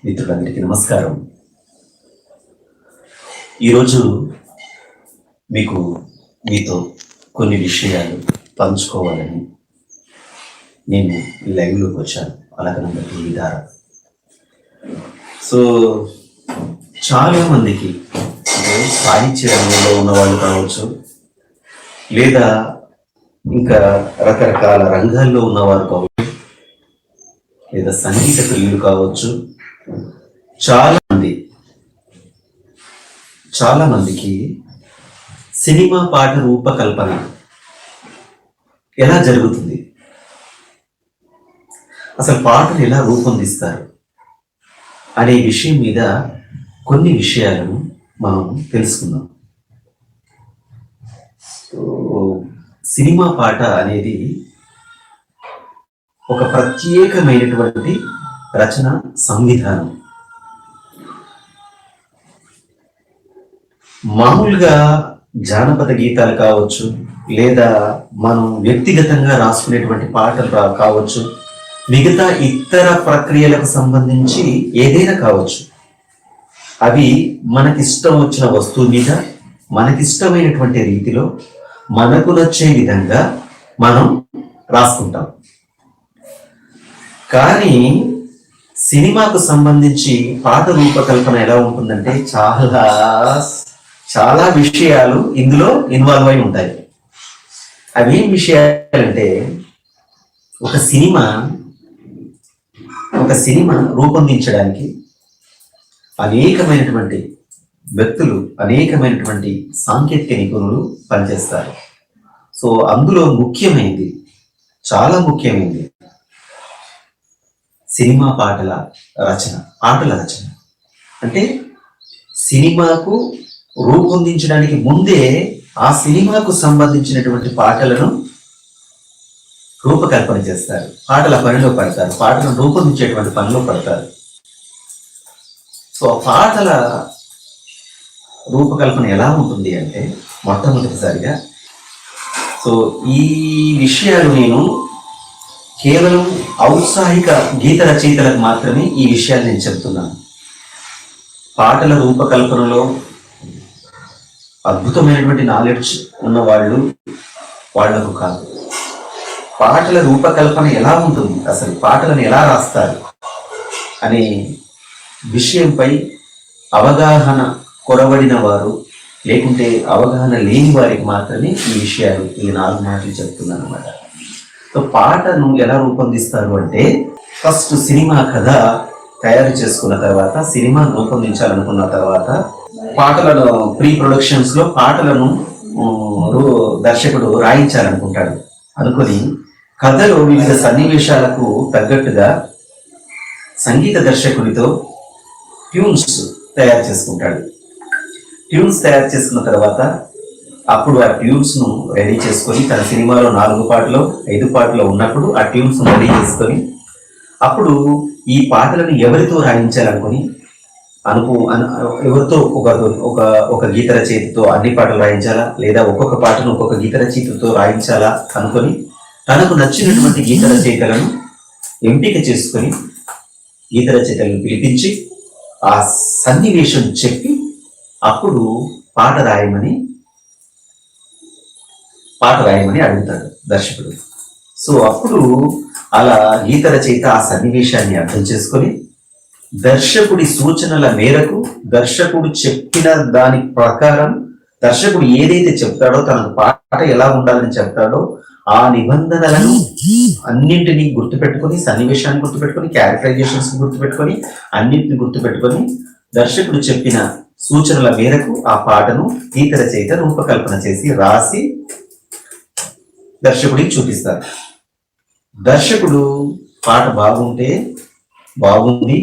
మిత్రులందరికీ నమస్కారం. ఈరోజు మీతో కొన్ని విషయాలు పంచుకోవాలని నేను లైవ్లోకి వచ్చాను. అలకనంద టీవీ ద్వారా. సో చాలా మందికి సాహిత్య రంగంలో ఉన్న వాళ్ళు కావచ్చు, లేదా ఇంకా రకరకాల రంగాల్లో ఉన్నవారు కావచ్చు, లేదా సంగీత ప్రియులు కావచ్చు, చాలా మందికి సినిమా పాట రూపకల్పన ఎలా జరుగుతుంది, అసలు పాటను ఎలా రూపొందిస్తారు అనే విషయం మీద కొన్ని విషయాలను మనం తెలుసుకుందాం. సినిమా పాట అనేది ఒక ప్రత్యేకమైనటువంటి రచన సంవిధానం. మామూలుగా జానపద గీతాలు కావచ్చు, లేదా మనం వ్యక్తిగతంగా రాసుకునేటువంటి పాటలు కావచ్చు, మిగతా ఇతర ప్రక్రియలకు సంబంధించి ఏదైనా కావచ్చు, అవి మనకిష్టం వచ్చిన వస్తువు మీద మనకిష్టమైనటువంటి రీతిలో మనకు నచ్చే విధంగా మనం రాసుకుంటాం. కానీ సినిమాకు సంబంధించి పాట రూపకల్పన ఎలా ఉంటుందంటే చాలా విషయాలు ఇందులో ఇన్వాల్వ్ అయి ఉంటాయి. అవి ఏం విషయాలంటే, ఒక సినిమా రూపొందించడానికి అనేకమైనటువంటి వ్యక్తులు, అనేకమైనటువంటి సాంకేతిక నిపుణులు పనిచేస్తారు. సో అందులో చాలా ముఖ్యమైనది సినిమా పాటల రచన. అంటే సినిమాకు రూపొందించడానికి ముందే ఆ సినిమాకు సంబంధించినటువంటి పాటలను రూపకల్పన చేస్తారు, పాటల పనిలో పడతారు, పాటలను రూపొందించేటువంటి పనిలో పడతారు. సో పాటల రూపకల్పన ఎలా ఉంటుంది అంటే, మొట్టమొదటిసారిగా సో ఈ విషయాలు నేను కేవలం ఔత్సాహిక గీత రచయితలకు మాత్రమే ఈ విషయాలు నేను చెప్తున్నాను. పాటల రూపకల్పనలో అద్భుతమైనటువంటి నాలెడ్జ్ ఉన్న వాళ్లకు కాదు. పాటల రూపకల్పన ఎలా ఉంటుంది, అసలు పాటలను ఎలా రాస్తారు అనే విషయంపై అవగాహన కొరవడిన వారు, లేకుంటే అవగాహన లేని వారికి మాత్రమే ఈ విషయాలు, ఈ 4 మాటలు చెప్తున్నాను అన్నమాట. సో పాటను ఎలా రూపొందిస్తారు అంటే, ఫస్ట్ సినిమా కథ తయారు చేసుకున్న తర్వాత, సినిమా రూపొందించాలనుకున్న తర్వాత, పాటలను ప్రీ ప్రొడక్షన్స్ లో పాటలను దర్శకుడు రాయించాలనుకుంటాడు. అనుకొని కథలో వివిధ సన్నివేశాలకు తగ్గట్టుగా సంగీత దర్శకుడితో ట్యూన్స్ తయారు చేసుకుంటాడు. ట్యూన్స్ తయారు చేసుకున్న తర్వాత అప్పుడు ఆ ట్యూన్స్ ను రెడీ చేసుకొని, తన సినిమాలో 4 పాటలు 5 పాటలు ఉన్నప్పుడు ఆ ట్యూన్స్ ను రెడీ చేసుకొని, అప్పుడు ఈ పాటలను ఎవరితో రాయించాలనుకొని ఎవరితో ఒక గీత రచయితతో అన్ని పాటలు రాయించాలా, లేదా ఒక్కొక్క పాటను ఒక్కొక్క గీత రచయితతో రాయించాలా అనుకొని, తనకు నచ్చినటువంటి గీత రచయితలను ఎంపిక చేసుకొని గీత రచయితలను పిలిపించి ఆ సన్నివేశం చెప్పి అప్పుడు పాట రాయమని అడుగుతాడు దర్శకుడు. సో అప్పుడు అలా గీత రచయిత ఆ సన్నివేశాన్ని అర్థం చేసుకొని, దర్శకుడి సూచనల మేరకు, దర్శకుడు చెప్పిన దాని ప్రకారం, దర్శకుడు ఏదైతే చెప్తాడో, తనకు పాట ఎలా ఉండాలని చెప్తాడో ఆ నిబంధనలను అన్నింటినీ గుర్తుపెట్టుకొని, సన్నివేశాన్ని గుర్తుపెట్టుకొని, క్యారెక్టరైజేషన్స్ గుర్తుపెట్టుకొని, అన్నింటిని గుర్తుపెట్టుకొని, దర్శకుడు చెప్పిన సూచనల మేరకు ఆ పాటను గీత రచయిత రూపకల్పన చేసి రాసి దర్శకుడికి చూపిస్తారు. దర్శకుడు పాట బాగుంటే బాగుంది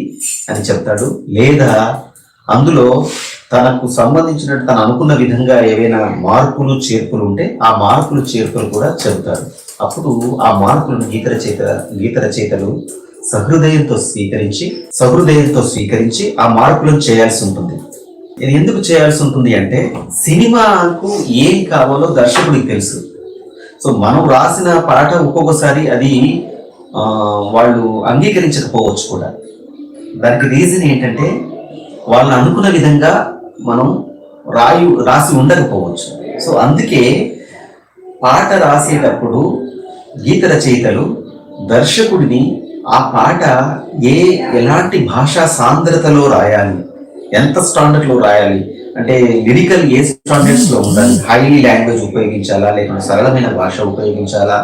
అని చెప్తాడు, లేదా అందులో తనకు సంబంధించినట్టు తను అనుకున్న విధంగా ఏవైనా మార్పులు చేర్పులు ఉంటే ఆ మార్పులు చేర్పులు కూడా చెబుతారు. అప్పుడు ఆ మార్పులను గీత రచయితలు సహృదయంతో స్వీకరించి ఆ మార్పులను చేయాల్సి ఉంటుంది. ఇది ఎందుకు చేయాల్సి ఉంటుంది అంటే, సినిమాకు ఏం కావాలో దర్శకుడికి తెలుసు. సో మనం రాసిన పాట ఒక్కొక్కసారి అది వాళ్ళు అంగీకరించకపోవచ్చు కూడా. దానికి రీజన్ ఏంటంటే వాళ్ళు అనుకున్న విధంగా మనం రాసి ఉండకపోవచ్చు. సో అందుకే పాట రాసేటప్పుడు గీత రచయితలు దర్శకుడిని ఆ పాట ఎలాంటి భాషా సాంద్రతలో రాయాలి, ఎంత స్టాండర్డ్లో రాయాలి, అంటే లిరికల్ ఏ స్టాండర్డ్స్ లో ఉండాలి, హైలీ లాంగ్వేజ్ ఉపయోగించాలా లేకుంటే సరళమైన భాష ఉపయోగించాలా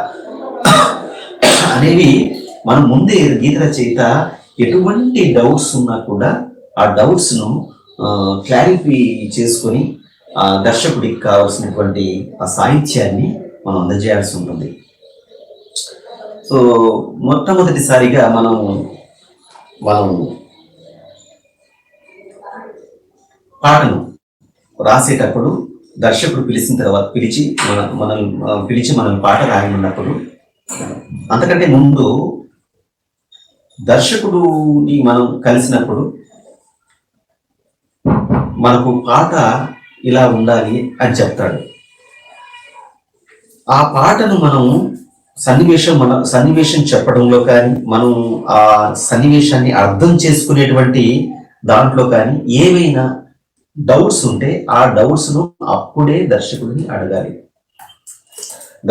అనేవి మనం ముందే గీత రచయిత ఎటువంటి డౌట్స్ ఉన్నా కూడా ఆ డౌట్స్ ను క్లారిఫై చేసుకొని ఆ దర్శకుడికి కావాల్సినటువంటి ఆ సాహిత్యాన్ని మనం అందజేయాల్సి ఉంటుంది. సో మొట్టమొదటిసారిగా మనం పాటను రాసేటప్పుడు దర్శకుడు పిలిచి మనం పాట రాయమన్నప్పుడు అంతకంటే ముందు దర్శకుడుని మనం కలిసినప్పుడు మనకు పాట ఇలా ఉండాలి అని చెప్తాడు. ఆ పాటను మనం సన్నివేశం చెప్పడంలో కానీ మనం ఆ సన్నివేశాన్ని అర్థం చేసుకునేటువంటి దాంట్లో కానీ ఏవైనా డౌట్స్ ఉంటే ఆ డౌట్స్ ను అప్పుడే దర్శకుడిని అడగాలి.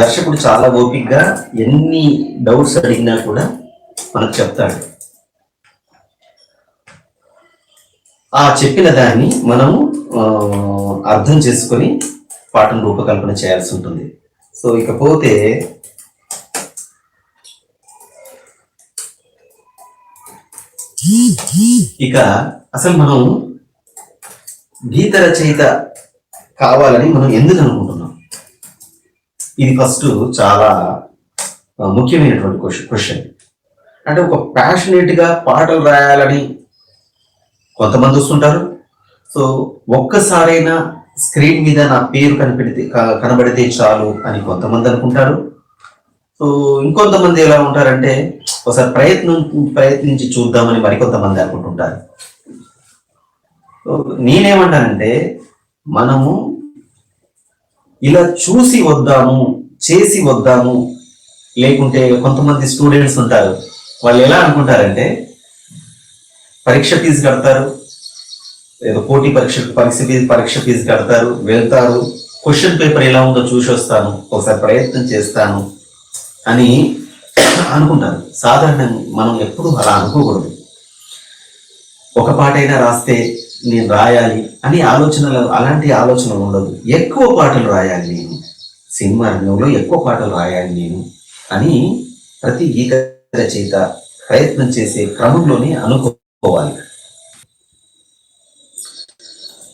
దర్శకుడు చాలా ఓపికగా ఎన్ని డౌట్స్ అడిగినా కూడా మనకు చెప్తాడు. ఆ చెప్పిన దాన్ని మనము అర్థం చేసుకొని పాటను రూపకల్పన చేయాల్సి ఉంటుంది. సో ఇకపోతే అసలు మనం గీత రచయిత కావాలని మనం ఎందుకు అనుకుంటున్నాం? ఇది ఫస్ట్ చాలా ముఖ్యమైనటువంటి క్వశ్చన్. అంటే ఒక ప్యాషనేట్ గా పాటలు రాయాలని కొంతమంది వస్తుంటారు. సో ఒక్కసారైనా స్క్రీన్ మీద నా పేరు కనబడితే చాలు అని కొంతమంది అనుకుంటారు. సో ఇంకొంతమంది ఎలా ఉంటారంటే ఒకసారి ప్రయత్నించి చూద్దామని మరికొంతమంది అనుకుంటుంటారు. నేనేమంటానంటే మనము ఇలా చూసి వద్దాము, చేసి వద్దాము. లేకుంటే కొంతమంది స్టూడెంట్స్ ఉంటారు, వాళ్ళు ఎలా అనుకుంటారంటే పరీక్ష ఫీజు కడతారు, ఏదో పోటీ పరీక్ష ఫీజు కడతారు, వెళ్తారు, క్వశ్చన్ పేపర్ ఎలా ఉందో చూసి వస్తాను, ఒకసారి ప్రయత్నం చేస్తాను అని అనుకుంటారు. సాధారణంగా మనం ఎప్పుడు అలా అనుకోకూడదు. ఒక పాట అయినా రాస్తే నేను రాయాలి అని అలాంటి ఆలోచనలు ఉండదు. ఎక్కువ పాటలు రాయాలి నేను, సినిమా రంగంలో ఎక్కువ పాటలు రాయాలి నేను అని ప్రతి గీత రచయిత ప్రయత్నం చేసే క్రమంలోనే అనుకోవాలి.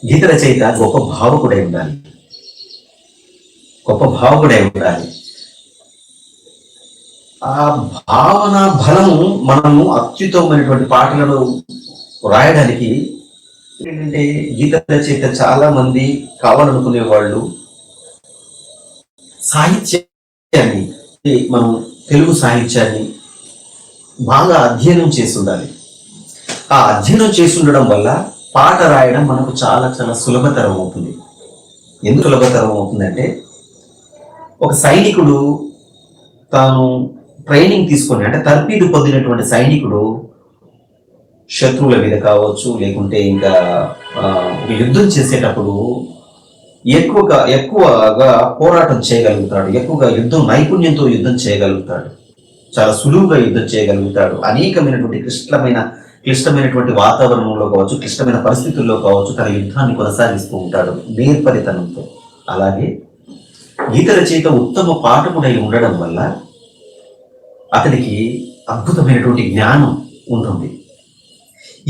గీత రచయిత గొప్ప భావకుడై ఉండాలి. ఆ భావన బలము మనము అత్యుత్తమైనటువంటి పాటలను రాయడానికి ఏంటంటే గీత రచయిత చాలా మంది కావాలనుకునే వాళ్ళు సాహిత్యాన్ని, మనం తెలుగు సాహిత్యాన్ని బాగా అధ్యయనం చేసి ఉండాలి. ఆ అధ్యయనం చేసి ఉండడం వల్ల పాట రాయడం మనకు చాలా చాలా సులభతరం అవుతుంది. ఎందుకు సులభతరం అవుతుందంటే ఒక సైనికుడు తాను ట్రైనింగ్ తీసుకొని, అంటే తర్ఫీదు పొందినటువంటి సైనికుడు శత్రువుల మీద కావచ్చు, లేకుంటే ఇంకా ఒక యుద్ధం చేసేటప్పుడు ఎక్కువగా పోరాటం చేయగలుగుతాడు, ఎక్కువగా నైపుణ్యంతో యుద్ధం చేయగలుగుతాడు, చాలా సులువుగా యుద్ధం చేయగలుగుతాడు. అనేకమైనటువంటి క్లిష్టమైనటువంటి వాతావరణంలో కావచ్చు, క్లిష్టమైన పరిస్థితుల్లో కావచ్చు తన యుద్ధాన్ని కొనసాగిస్తూ ఉంటాడు నేర్పరితనంతో. అలాగే గీత రచయిత ఉత్తమ పాఠకుడై ఉండడం వల్ల అతనికి అద్భుతమైనటువంటి జ్ఞానం ఉంటుంది.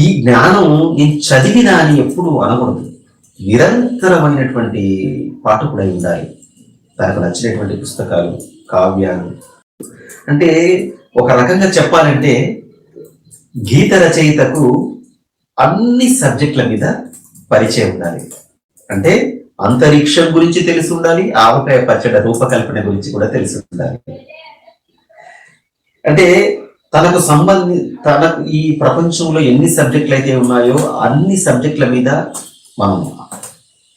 ఈ జ్ఞానం నేను చదివినా అని ఎప్పుడు అనకూడదు. నిరంతరమైనటువంటి పాఠకుడై ఉండాలి. తనకు నచ్చినటువంటి పుస్తకాలు, కావ్యాలు, అంటే ఒక రకంగా చెప్పాలంటే గీత రచయితకు అన్ని సబ్జెక్టుల మీద పరిచయం ఉండాలి. అంటే అంతరిక్షం గురించి తెలిసి ఉండాలి, ఆవకాయ పచ్చడి రూపకల్పన గురించి కూడా తెలిసి ఉండాలి. అంటే తనకు ఈ ప్రపంచంలో ఎన్ని సబ్జెక్టులు అయితే ఉన్నాయో అన్ని సబ్జెక్టుల మీద మనం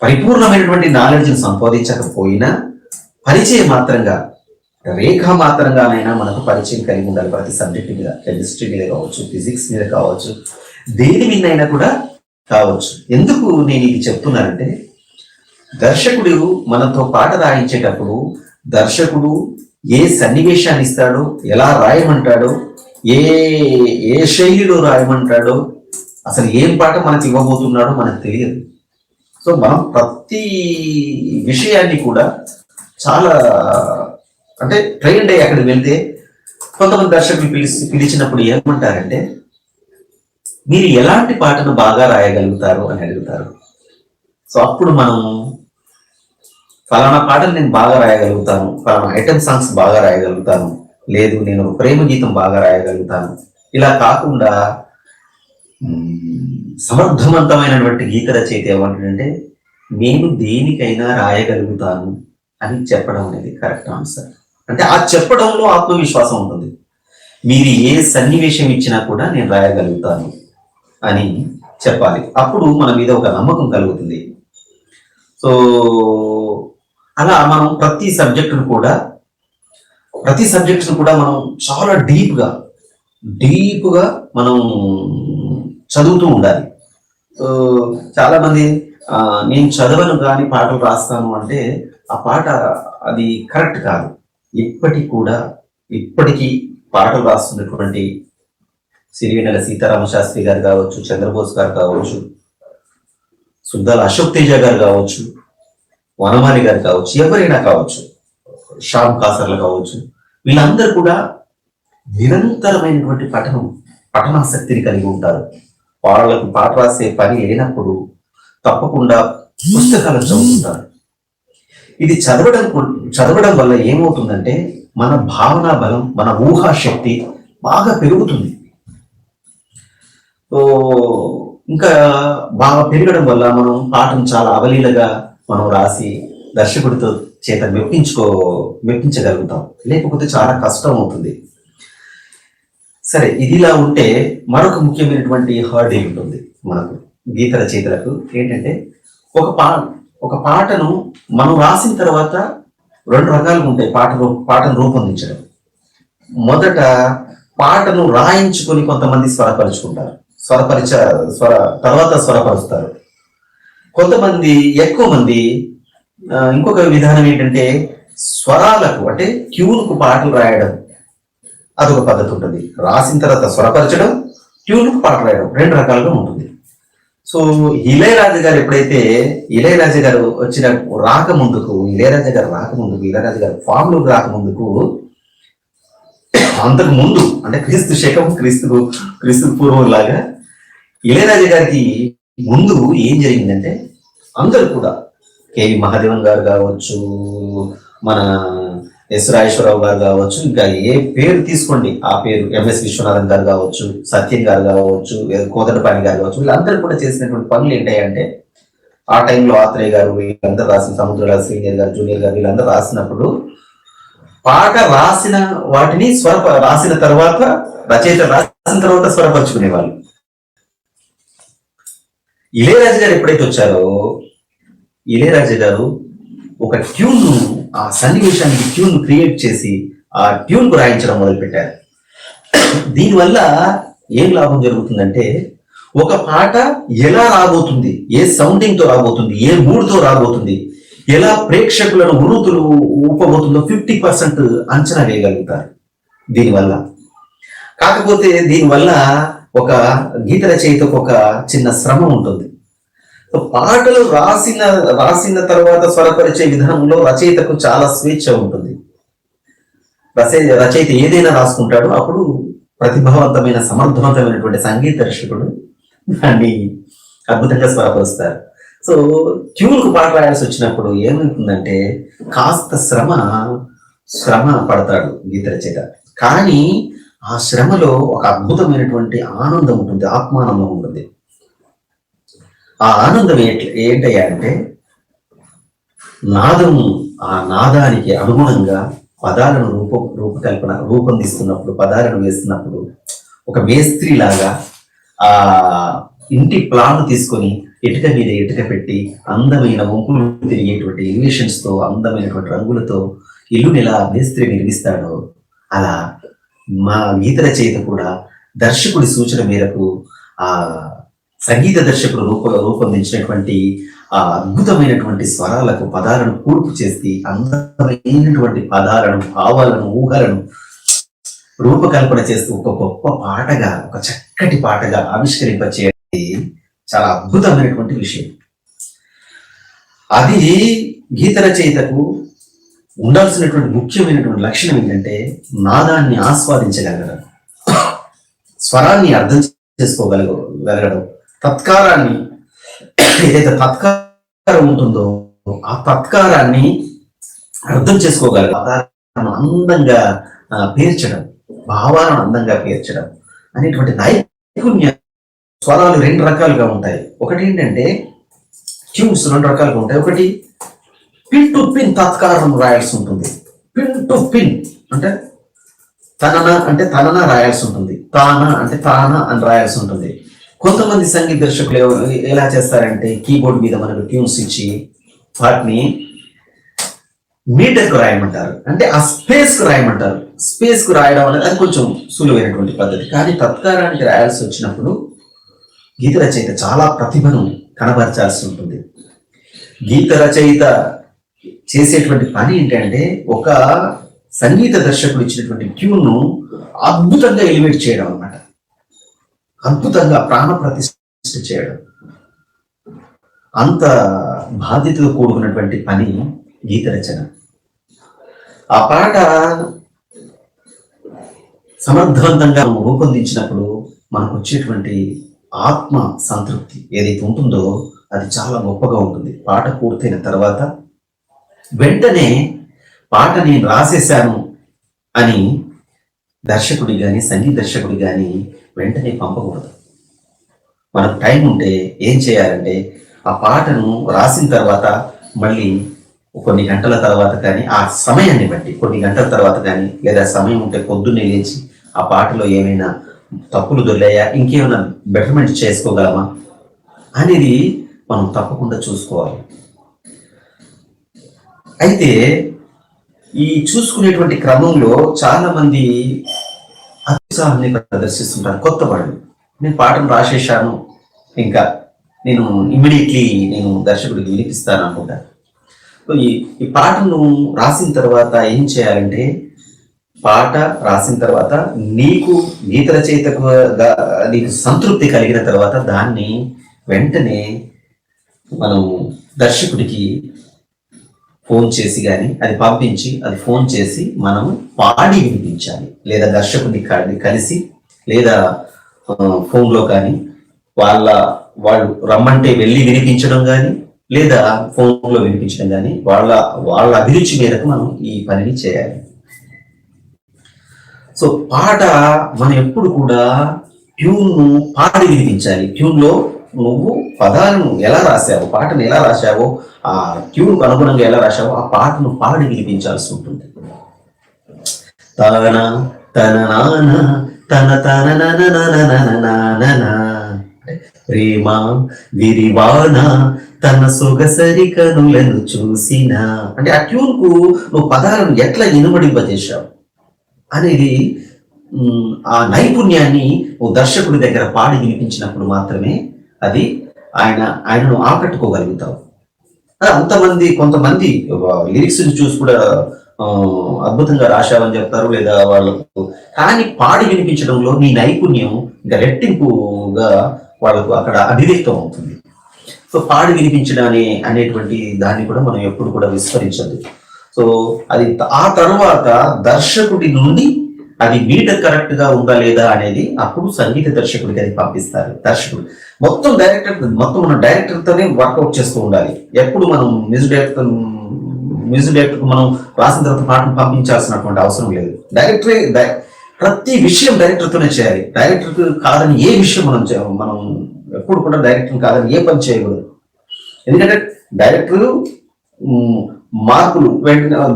పరిపూర్ణమైనటువంటి నాలెడ్జ్ని సంపాదించకపోయినా పరిచయం మాత్రంగా, రేఖా మాత్రంగానైనా మనకు పరిచయం కలిగి ఉండాలి ప్రతి సబ్జెక్టు మీద. కెమిస్ట్రీ మీద కావచ్చు, ఫిజిక్స్ మీద కావచ్చు, దేని విన్నైనా కూడా కావచ్చు. ఎందుకు నేను ఇది చెప్తున్నానంటే, దర్శకుడు మనతో పాట రాయించేటప్పుడు దర్శకుడు ఏ సన్నివేశాన్ని ఇస్తాడో, ఎలా రాయమంటాడో, ఏ ఏ శైలిలో రాయమంటాడో, అసలు ఏం పాట మనకి ఇవ్వబోతున్నాడో మనకు తెలియదు. సో మనం ప్రతి విషయాన్ని కూడా చాలా అంటే ట్రైన్డ్ అయ్యి అక్కడికి వెళ్తే కొంతమంది దర్శకులు పిలిచినప్పుడు ఏమంటారంటే, మీరు ఎలాంటి పాటను బాగా రాయగలుగుతారు అని అడుగుతారు. సో అప్పుడు మనం ఫలానా పాటలు నేను బాగా రాయగలుగుతాను, ఫలానా ఐటమ్ సాంగ్స్ బాగా రాయగలుగుతాను, లేదు నేను ప్రేమ గీతం బాగా రాయగలుగుతాను, ఇలా కాకుండా సమర్థవంతమైనటువంటి గీత రచయిత ఏమంటాడంటే నేను దేనికైనా రాయగలుగుతాను అని చెప్పడం అనేది కరెక్ట్ ఆన్సర్. అంటే ఆ చెప్పడంలో ఆత్మవిశ్వాసం ఉంటుంది. మీరు ఏ సన్నివేశం ఇచ్చినా కూడా నేను రాయగలుగుతాను అని చెప్పాలి. అప్పుడు మన మీద ఒక నమ్మకం కలుగుతుంది. సో అలా మనం ప్రతి సబ్జెక్టును కూడా మనం చాలా డీప్గా మనం చదువుతూ ఉండాలి. చాలా మంది నేను చదవను కానీ పాటలు రాస్తాను అంటే ఆ పాట అది కరెక్ట్ కాదు. ఇప్పటికీ పాటలు రాస్తున్నటువంటి సిరివెన్నెల సీతారామ శాస్త్రి గారు కావచ్చు, చంద్రబోస్ గారు కావచ్చు, సుద్దాల అశోక్ తేజ గారు కావచ్చు, వనమాలి గారు కావచ్చు, ఎవరైనా కావచ్చు, శ్యామ్ కాసర్లు కావచ్చు, వీళ్ళందరూ కూడా నిరంతరమైనటువంటి పఠనాసక్తిని కలిగి ఉంటారు. వాళ్ళకు పాట రాసే పని లేనప్పుడు తప్పకుండా పుస్తకాలను చదువుతుంటారు. ఇది చదవడం వల్ల ఏమవుతుందంటే మన భావనా బలం, మన ఊహాశక్తి బాగా పెరుగుతుంది. ఇంకా బాగా పెరగడం వల్ల మనం పాటను చాలా అవలీలగా మనం రాసి దర్శకుడితో చేత మెప్పించగలుగుతాం. లేకపోతే చాలా కష్టం అవుతుంది. సరే, ఇదిలా ఉంటే మరొక ముఖ్యమైనటువంటి హర్డీ ఉంటుంది మనకు గీత రచయితలకు. ఏంటంటే ఒక పాటను మనం రాసిన తర్వాత రెండు రకాలుగా ఉంటాయి పాటను రూపొందించడం. మొదట పాటను రాయించుకొని కొంతమంది స్వరపరుచుకుంటారు, తర్వాత స్వరపరుస్తారు. కొంతమంది ఎక్కువ మంది ఇంకొక విధానం ఏంటంటే స్వరాలకు అంటే ట్యూన్కు పాటలు రాయడం, అదొక పద్ధతి ఉంటుంది. రాసిన తర్వాత స్వరపరచడం, ట్యూన్కు పాటలు రాయడం, రెండు రకాలుగా ఉంటుంది. సో ఇళయరాజా గారు ఎప్పుడైతే ఇళయరాజా గారు రాకముందుకు ఇళయరాజా గారు ఫామ్ లోకి రాకముందుకు అంతకు ముందు అంటే క్రీస్తు పూర్వం లాగా ఇళయరాజా గారికి ముందు ఏం జరిగిందంటే అందరూ కూడా కేవి మహాదేవన్ గారు కావచ్చు, మన ఎస్ రాజేశ్వరరావు గారు కావచ్చు, ఇంకా ఏ పేరు తీసుకోండి ఆ పేరు, ఎంఎస్ విశ్వనాథన్ గారు కావచ్చు, సత్యం గారు కావచ్చు, కోదండపాణి గారు కావచ్చు, వీళ్ళందరూ కూడా చేసినటువంటి పనులు ఏంటంటే ఆ టైంలో ఆత్రేయ గారు వీళ్ళందరూ రాసిన, సముద్రరాజు సీనియర్ గారు, జూనియర్ గారు వీళ్ళందరూ రాసినప్పుడు పాట రాసిన వాటిని రాసిన తర్వాత రచయిత రాసిన తర్వాత స్వరపరుచుకునే వాళ్ళు. ఇళయరాజా గారు ఎప్పుడైతే వచ్చారో ఇళయరాజా గారు ఒక ట్యూన్, ఆ సన్నివేశానికి ట్యూన్ క్రియేట్ చేసి ఆ ట్యూన్ కు రాయించడం మొదలుపెట్టారు. దీనివల్ల ఏం లాభం జరుగుతుందంటే ఒక పాట ఎలా రాబోతుంది, ఏ సౌండింగ్ తో రాబోతుంది, ఏ మూడ్ తో రాబోతుంది, ఎలా ప్రేక్షకులను వృత్తులు ఊపబోతుందో 50% అంచనా వేయగలుగుతారు దీనివల్ల. కాకపోతే దీనివల్ల ఒక గీత రచయితకు ఒక చిన్న శ్రమ ఉంటుంది. పాటలు రాసిన తర్వాత స్వరపరిచే విధానంలో రచయితకు చాలా స్వేచ్ఛ ఉంటుంది. రచయిత ఏదైనా రాసుకుంటాడో అప్పుడు ప్రతిభావంతమైన సమర్థవంతమైనటువంటి సంగీత దర్శకుడు దాన్ని అద్భుతంగా స్వరపరుస్తారు. సో ట్యూన్కు పాట రాయాల్సి వచ్చినప్పుడు ఏమవుతుందంటే కాస్త శ్రమ పడతాడు గీత రచయిత. కానీ ఆ శ్రమలో ఒక అద్భుతమైనటువంటి ఆనందం ఉంటుంది, ఆత్మానందం ఉంటుంది. ఆ ఆనందం ఏంటయ్యా అంటే ఆ నాదానికి అనుగుణంగా పదాలను రూపొందిస్తున్నప్పుడు, పదాలను వేస్తున్నప్పుడు ఒక మేస్త్రి లాగా ఆ ఇంటి ప్లాన్ తీసుకొని ఇటుక మీద ఇటుక పెట్టి అందమైన వంపులు తిరిగేటువంటి ఎలివేషన్స్ తో, అందమైనటువంటి రంగులతో ఇల్లుని ఎలా మేస్త్రి నిర్మిస్తాడో అలా మా గీత రచయిత కూడా దర్శకుడి సూచన మేరకు ఆ సంగీత దర్శకుడు రూపొందించినటువంటి ఆ అద్భుతమైనటువంటి స్వరాలకు పదాలను కూర్పు చేసి అందమైనటువంటి పదాలను, భావాలను, ఊహలను రూపకల్పన చేస్తూ ఒక గొప్ప పాటగా, ఒక చక్కటి పాటగా ఆవిష్కరింపచేయడం చాలా అద్భుతమైనటువంటి విషయం. అది గీత రచయితకు ఉండాల్సినటువంటి ముఖ్యమైనటువంటి లక్షణం ఏంటంటే నాదాన్ని ఆస్వాదించగలగడం, స్వరాన్ని అర్థం చేసుకోగలగడం, తత్కారాన్ని, ఏదైతే తత్కారం ఉంటుందో ఆ తత్కారాన్ని అర్థం చేసుకోగలగడం, అందంగా పేర్చడం, భావాలను అందంగా పేర్చడం అనేటువంటి నైపుణ్యం. స్వరాలు రెండు రకాలుగా ఉంటాయి. ఒకటి ఏంటంటే ట్యూన్స్ రెండు రకాలుగా ఉంటాయి. ఒకటి పిన్ టు పిన్ తత్కారం రాయాల్సి ఉంటుంది. పిన్ టు పిన్ అంటే తనన అంటే తనన రాయాల్సి ఉంటుంది, తాన అంటే తాన అని రాయాల్సి ఉంటుంది. కొంతమంది సంగీత దర్శకులు ఎలా చేస్తారంటే కీబోర్డ్ మీద మనకు ట్యూన్స్ ఇచ్చి వాటిని మీటర్కు రాయమంటారు, అంటే ఆ స్పేస్ కు రాయమంటారు. స్పేస్ కు రాయడం అనేది అది కొంచెం సులువైనటువంటి పద్ధతి. కానీ తత్కారానికి రాయాల్సి వచ్చినప్పుడు గీత రచయిత చాలా ప్రతిభను కనబరచాల్సి ఉంటుంది. గీత రచయిత చేసేటువంటి పని ఏంటంటే ఒక సంగీత దర్శకుడు ఇచ్చినటువంటి ట్యూన్ను అద్భుతంగా ఎలివేట్ చేయడం అన్నమాట, అద్భుతంగా ప్రాణ ప్రతిష్ఠ చేయడం. అంత బాధ్యతతో కూడుకున్నటువంటి పని గీత రచన. ఆ పాట సమర్థవంతంగా రూపొందించినప్పుడు మనకు వచ్చేటువంటి ఆత్మ సంతృప్తి ఏదైతే ఉంటుందో అది చాలా గొప్పగా ఉంటుంది. పాట పూర్తయిన తర్వాత వెంటనే పాట నేను రాసేశాను అని దర్శకుడి కానీ సంగీత దర్శకుడి కానీ వెంటనే పంపకూడదు. మనకు టైం ఉంటే ఏం చేయాలంటే ఆ పాటను రాసిన తర్వాత మళ్ళీ కొన్ని గంటల తర్వాత కానీ, ఆ సమయాన్ని బట్టి కొన్ని గంటల తర్వాత కానీ, లేదా సమయం ఉంటే పొద్దున్నే లేచి ఆ పాటలో ఏమైనా తప్పులు దొరికాయా, ఇంకేమైనా బెటర్మెంట్ చేసుకోగలమా అనేది మనం తప్పకుండా చూసుకోవాలి. అయితే ఈ చూసుకునేటువంటి క్రమంలో చాలా మంది అత్యుత్సాహాన్ని ప్రదర్శిస్తుంటారు. కొత్త వాళ్ళు, నేను పాటను రాసేసాను, ఇంకా నేను ఇమ్మీడియట్లీ నేను దర్శకుడికి వినిపిస్తాను అనుకుంటాను. ఈ పాటను రాసిన తర్వాత ఏం చేయాలంటే, పాట రాసిన తర్వాత నీకు గీత రచయితకు నీకు సంతృప్తి కలిగిన తర్వాత దాన్ని వెంటనే మనం దర్శకుడికి ఫోన్ చేసి కానీ అది పంపించి అది ఫోన్ చేసి మనం పాడి వినిపించాలి. లేదా దర్శకుడిని కలిసి లేదా ఫోన్లో కానీ వాళ్ళు రమ్మంటే వెళ్ళి వినిపించడం కానీ లేదా ఫోన్లో వినిపించడం కానీ వాళ్ళ అభిరుచి మేరకు మనం ఈ పనిని చేయాలి. సో పాట మనం ఎప్పుడు కూడా ట్యూన్ను పాడి వినిపించాలి. ట్యూన్లో నువ్వు పదాలను ఎలా రాశావో, పాటను ఎలా రాశావో, ఆ ట్యూన్కు అనుగుణంగా ఎలా రాశావో ఆ పాటను పాడి వినిపించాల్సి ఉంటుంది. తన తన నాన్న తన తన ప్రేమ విరివాన తన సొగసరి కనులను చూసిన అంటే ఆ ట్యూన్ కు నువ్వు పదాలను ఎట్లా ఇనుమడింపజేశావు అనేది, ఆ నైపుణ్యాన్ని ఓ దర్శకుడి దగ్గర పాడి వినిపించినప్పుడు మాత్రమే అది ఆయనను ఆకట్టుకోగలుగుతావు. కొంతమంది లిరిక్స్ చూసి కూడా అద్భుతంగా రాశావని చెప్తారు, లేదా వాళ్ళకు కానీ పాడి వినిపించడంలో నీ నైపుణ్యం ఇంకా రెట్టింపుగా వాళ్ళకు అక్కడ అభివ్యక్తం అవుతుంది. సో పాడి వినిపించడం అనేటువంటి దాన్ని కూడా మనం ఎప్పుడు కూడా విస్మరించదు. సో అది ఆ తర్వాత దర్శకుడి నుండి అది మీటర్ కరెక్ట్ గా ఉందా లేదా అనేది అప్పుడు సంగీత దర్శకుడికి అది పంపిస్తారు. దర్శకుడు మొత్తం మన డైరెక్టర్తోనే వర్కౌట్ చేస్తూ ఉండాలి. ఎప్పుడు మనం మ్యూజిక్ డైరెక్టర్ మనం రాసిన తర్వాత పాటను పంపించాల్సినటువంటి అవసరం లేదు. ప్రతి విషయం డైరెక్టర్తోనే చేయాలి. డైరెక్టర్ కాదని ఏ విషయం మనం ఎప్పుడు కూడా డైరెక్టర్ కాదని ఏ పని చేయకూడదు. ఎందుకంటే డైరెక్టర్ మార్కులు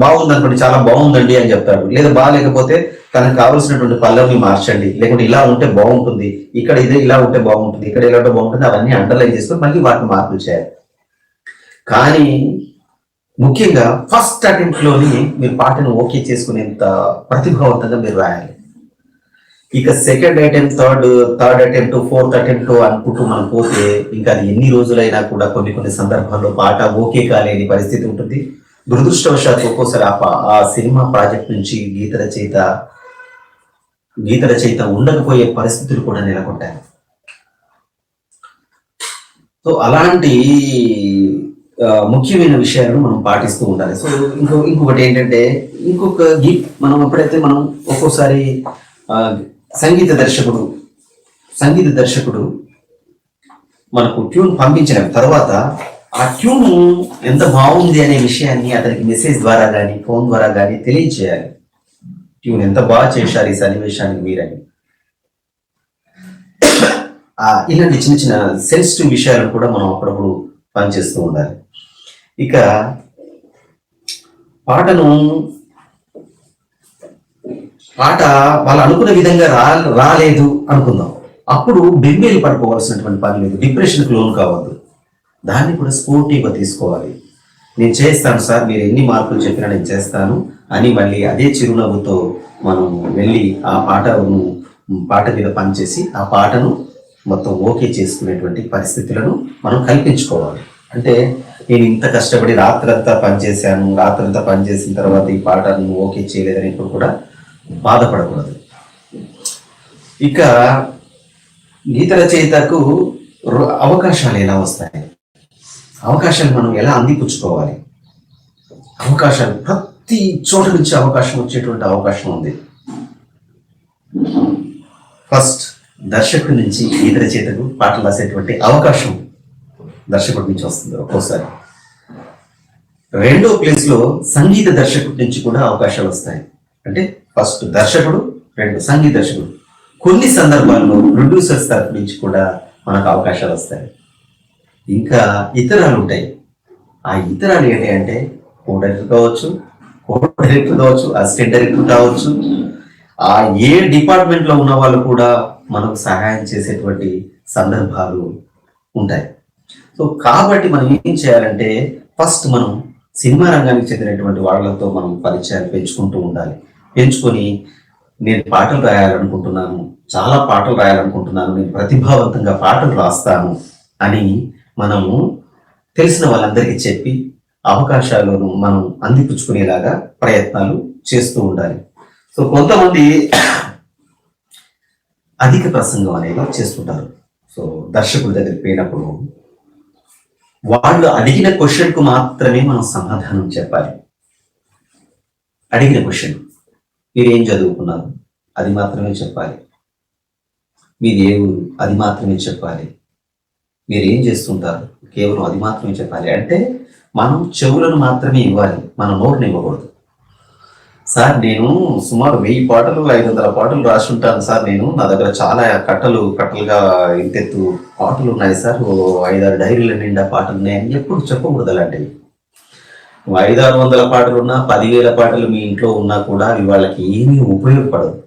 బాగుంది అనుకోండి, చాలా బాగుందండి అని చెప్తాడు. లేదా బాగాలేకపోతే తనకు కావాల్సినటువంటి పల్లవిని మార్చండి, లేకుంటే ఇలా ఉంటే బాగుంటుంది, ఇక్కడ ఇదే ఇలా ఉంటే బాగుంటుంది, ఇక్కడ ఇలా ఉంటే బాగుంటుంది, అవన్నీ అండర్లైన్ చేసుకొని మళ్ళీ వాటిని మార్పులు చేయాలి. కానీ ముఖ్యంగా ఫస్ట్ అటెంప్ట్ లోని మీరు పాటను ఓకే చేసుకునేంత ప్రతిభావంతంగా మీరు రాయాలి. ఇక second attempt, third attempt, fourth attempt అనుకుంటూ మనం పోతే ఇంకా అది ఎన్ని రోజులైనా కూడా కొన్ని సందర్భాల్లో పాట ఓకే కాలేని పరిస్థితి ఉంటుంది. దురదృష్టవశాత్తు ఒక్కోసారి ఆ సినిమా ప్రాజెక్ట్ నుంచి గీత రచయిత ఉండకపోయే పరిస్థితులు కూడా నెలకొంటాయి. సో అలాంటి ముఖ్యమైన విషయాలను మనం పాటిస్తూ ఉండాలి. సో ఇంకొకటి ఏంటంటే, మనం ఎప్పుడైతే మనం ఒక్కోసారి సంగీత దర్శకుడు మనకు ట్యూన్ పంపించిన తర్వాత ఆ ట్యూన్ ఎంత బాగుంది అనే విషయాన్ని అతనికి మెసేజ్ ద్వారా కానీ ఫోన్ ద్వారా కానీ తెలియజేయాలి. ట్యూన్ ఎంత బాగా చేశారు ఈ సన్నివేశానికి మీరని. ఇలాంటి చిన్న సెన్సిటివ్ విషయాలను కూడా మనం అప్పుడప్పుడు పనిచేస్తూ ఉండాలి. ఇక పాట వాళ్ళు అనుకున్న విధంగా రాలేదు అనుకుందాం. అప్పుడు బెంబేలు పడిపోవాల్సినటువంటి పని లేదు, డిప్రెషన్కి లోన్ కావద్దు. దాన్ని కూడా స్పోర్టివ్గా తీసుకోవాలి. నేను చేస్తాను సార్, మీరు ఎన్ని మార్కులు చెప్పినా నేను చేస్తాను అని మళ్ళీ అదే చిరునవ్వుతో మనం వెళ్ళి ఆ పాట మీద పనిచేసి ఆ పాటను మొత్తం ఓకే చేసుకునేటువంటి పరిస్థితులను మనం కల్పించుకోవాలి. అంటే నేను ఇంత కష్టపడి రాత్రంతా పనిచేసిన తర్వాత ఈ పాటను ఓకే చేయలేదని ఇప్పుడు కూడా బాధపడకూడదు. ఇక గీత రచయితకు అవకాశాలు ఎలా వస్తాయి, అవకాశాలు మనం ఎలా అందిపుచ్చుకోవాలి? అవకాశాలు ప్రతి చోట నుంచి అవకాశం వచ్చేటువంటి అవకాశం ఉంది. ఫస్ట్ దర్శకుడి నుంచి గీత రచయితకు పాటలు రాసేటువంటి అవకాశం దర్శకుడి నుంచి వస్తుంది ఒక్కోసారి. రెండో ప్లేస్లో సంగీత దర్శకుడి నుంచి కూడా అవకాశాలు వస్తాయి. అంటే ఫస్ట్ దర్శకుడు, రెండు సంగీత దర్శకుడు. కొన్ని సందర్భాల్లో ప్రొడ్యూసర్స్ తరఫు నుంచి కూడా మనకు అవకాశాలు వస్తాయి. ఇంకా ఇతరాలు ఉంటాయి. ఆ ఇతరాలు ఏంటి అంటే కో డైరెక్టర్ కావచ్చు, అసిస్టెంట్ డైరెక్టర్ కావచ్చు, ఆ ఏ డిపార్ట్మెంట్లో ఉన్న వాళ్ళు కూడా మనకు సహాయం చేసేటువంటి సందర్భాలు ఉంటాయి. సో కాబట్టి మనం ఏం చేయాలంటే, ఫస్ట్ మనం సినిమా రంగానికి చెందినటువంటి వాళ్ళతో మనం పరిచయాలు పెంచుకుంటూ ఉండాలి. పెంచుకొని నేను పాటలు రాయాలనుకుంటున్నాను, చాలా పాటలు రాయాలనుకుంటున్నాను, నేను ప్రతిభావంతంగా పాటలు రాస్తాను అని మనము తెలిసిన వాళ్ళందరికీ చెప్పి అవకాశాలను మనం అందిపుచ్చుకునేలాగా ప్రయత్నాలు చేస్తూ ఉండాలి. సో కొంతమంది అధిక ప్రసంగం అనేది చేస్తుంటారు. సో దర్శకుడి దగ్గరికి పోయినప్పుడు వాళ్ళు అడిగిన క్వశ్చన్కు మాత్రమే మనం సమాధానం చెప్పాలి. అడిగిన క్వశ్చన్, మీరు ఏం చదువుకున్నారు, అది మాత్రమే చెప్పాలి. మీది ఏ ఊరు, అది మాత్రమే చెప్పాలి. మీరు ఏం చేస్తుంటారు, కేవలం అది మాత్రమే చెప్పాలి. అంటే మనం చెవులను మాత్రమే ఇవ్వాలి, మన నోరుని ఇవ్వకూడదు. సార్ నేను సుమారు 1000 పాటలు 500 పాటలు రాసి ఉంటాను సార్, నా దగ్గర చాలా కట్టలుగా ఇంతెత్తు పాటలు ఉన్నాయి సార్, 5-6 డైరీల నిండా పాటలు ఉన్నాయని ఎప్పుడు చెప్పకూడదు. అలాంటివి 500-600 పాటలు ఉన్నా, 10,000 పాటలు మీ ఇంట్లో ఉన్నా కూడా అవి వాళ్ళకి ఏమీ ఉపయోగపడదు.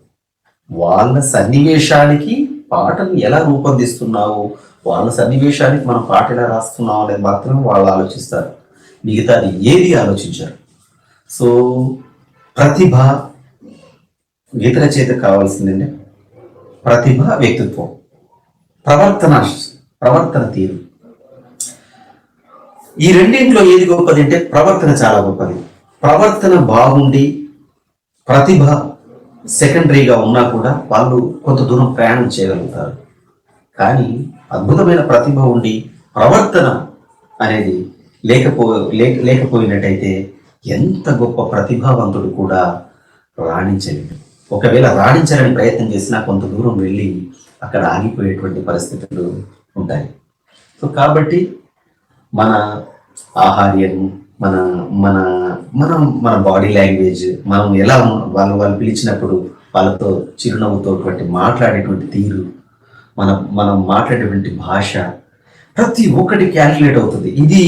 వాళ్ళ సన్నివేశానికి పాటలు ఎలా రూపొందిస్తున్నావు, వాళ్ళ సన్నివేశానికి మనం పాట ఎలా రాస్తున్నావు అనేది మాత్రమే వాళ్ళు ఆలోచిస్తారు. మిగతాది ఏది ఆలోచించారు. సో ప్రతిభ గీత రచయిత కావాల్సిందండి. ప్రతిభ, వ్యక్తిత్వం, ప్రవర్తన తీరు. ఈ రెండింటిలో ఏది గొప్పది అంటే ప్రవర్తన చాలా గొప్పది. ప్రవర్తన బాగుండి ప్రతిభ సెకండరీగా ఉన్నా కూడా వాళ్ళు కొంత దూరం ప్రయాణం చేయగలుగుతారు. కానీ అద్భుతమైన ప్రతిభ ఉండి ప్రవర్తన అనేది లేకపోయినట్టయితే ఎంత గొప్ప ప్రతిభావంతుడు కూడా రాణించలేడు. ఒకవేళ రాణించాలని ప్రయత్నం చేసినా కొంత దూరం వెళ్ళి అక్కడ ఆగిపోయేటువంటి పరిస్థితులు ఉంటాయి. సో కాబట్టి మన ఆహార్యం, మన మన మనం మన బాడీ లాంగ్వేజ్, మనం ఎలా వాళ్ళు పిలిచినప్పుడు వాళ్ళతో చిరునవ్వుతోటువంటి మాట్లాడేటువంటి తీరు, మనం మాట్లాడేటువంటి భాష, ప్రతి ఒక్కటి క్యాలిక్యులేట్ అవుతుంది. ఇది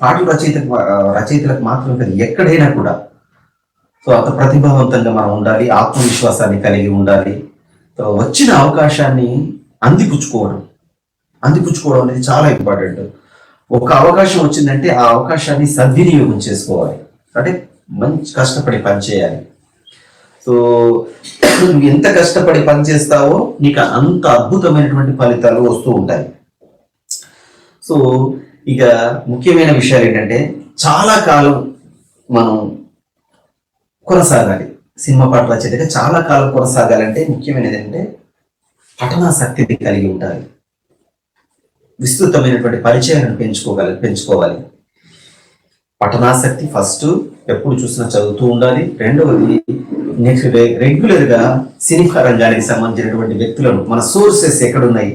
పాటల రచయితలకు మాత్రం కాదు, ఎక్కడైనా కూడా. సో అంత ప్రతిభావంతంగా మనం ఉండాలి, ఆత్మవిశ్వాసాన్ని కలిగి ఉండాలి. వచ్చిన అవకాశాన్ని అందిపుచ్చుకోవడం అనేది చాలా ఇంపార్టెంట్. ఒక అవకాశం వచ్చిందంటే ఆ అవకాశాన్ని సద్వినియోగం చేసుకోవాలి. అంటే మంచి కష్టపడి పనిచేయాలి. సో నువ్వు ఎంత కష్టపడి పని చేస్తావో నీకు అంత అద్భుతమైనటువంటి ఫలితాలు వస్తూ ఉంటాయి. సో ఇక ముఖ్యమైన విషయాలు ఏంటంటే చాలా కాలం మనం కొనసాగాలి. సినిమా పాటల రచయితగా చాలా కాలం కొనసాగాలంటే ముఖ్యమైనది ఏంటంటే పఠనాసక్తిని కలిగి ఉండాలి. విస్తృతమైనటువంటి పరిచయాలను పెంచుకోవాలి. పఠనాసక్తి ఫస్ట్, ఎప్పుడు చూసినా చదువుతూ ఉండాలి. రెండవది, నెక్స్ట్ రెగ్యులర్ గా సినిమా రంగానికి సంబంధించినటువంటి వ్యక్తులను, మన సోర్సెస్ ఎక్కడున్నాయి,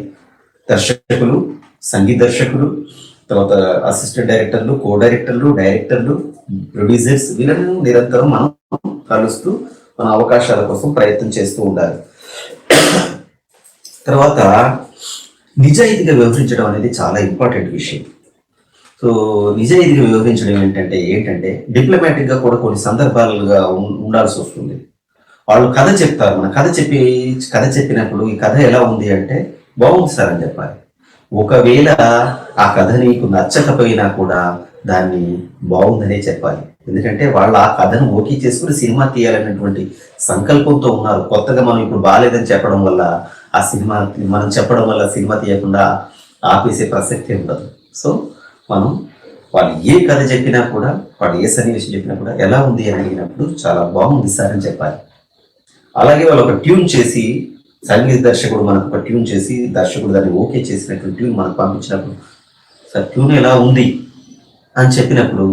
దర్శకులు, సంగీత దర్శకులు, తర్వాత అసిస్టెంట్ డైరెక్టర్లు, కో డైరెక్టర్లు, డైరెక్టర్లు, ప్రొడ్యూసర్స్, వీళ్ళను నిరంతరం మనం కలుస్తూ మన అవకాశాల కోసం ప్రయత్నం చేస్తూ ఉండాలి. తర్వాత నిజాయితీగా వ్యవహరించడం అనేది చాలా ఇంపార్టెంట్ విషయం. సో నిజాయితీగా వ్యవహరించడం ఏంటంటే డిప్లొమాటిక్ గా కూడా కొన్ని సందర్భాలుగా ఉండాల్సి వస్తుంది. వాళ్ళు కథ చెప్తారు, మన కథ చెప్పినప్పుడు ఈ కథ ఎలా ఉంది అంటే బాగుంది సార్ అని చెప్పాలి. ఒకవేళ ఆ కథ నీకు నచ్చకపోయినా కూడా దాన్ని బాగుందనే చెప్పాలి. ఎందుకంటే వాళ్ళు ఆ కథను ఓకే చేసుకుని సినిమా తీయాలనేటువంటి సంకల్పంతో ఉన్నారు. కొత్తగా మనం ఇప్పుడు బాగాలేదని చెప్పడం వల్ల ఆ సినిమా మనం చెప్పడం వల్ల సినిమా తీయకుండా ఆపేసే ప్రసక్తి ఉండదు. సో మనం వాళ్ళు ఏ కథ చెప్పినా కూడా, వాళ్ళు ఏ సన్నివేశం చెప్పినా కూడా ఎలా ఉంది అని అడిగినప్పుడు చాలా బాగుంది సార్ అని చెప్పాలి. అలాగే వాళ్ళు ఒక ట్యూన్ చేసి, సంగీత దర్శకుడు మనకు ఒక ట్యూన్ చేసి, దర్శకుడు దాన్ని ఓకే చేసినటువంటి ట్యూన్ మనకు పంపించినప్పుడు సార్ ట్యూన్ ఎలా ఉంది అని చెప్పినప్పుడు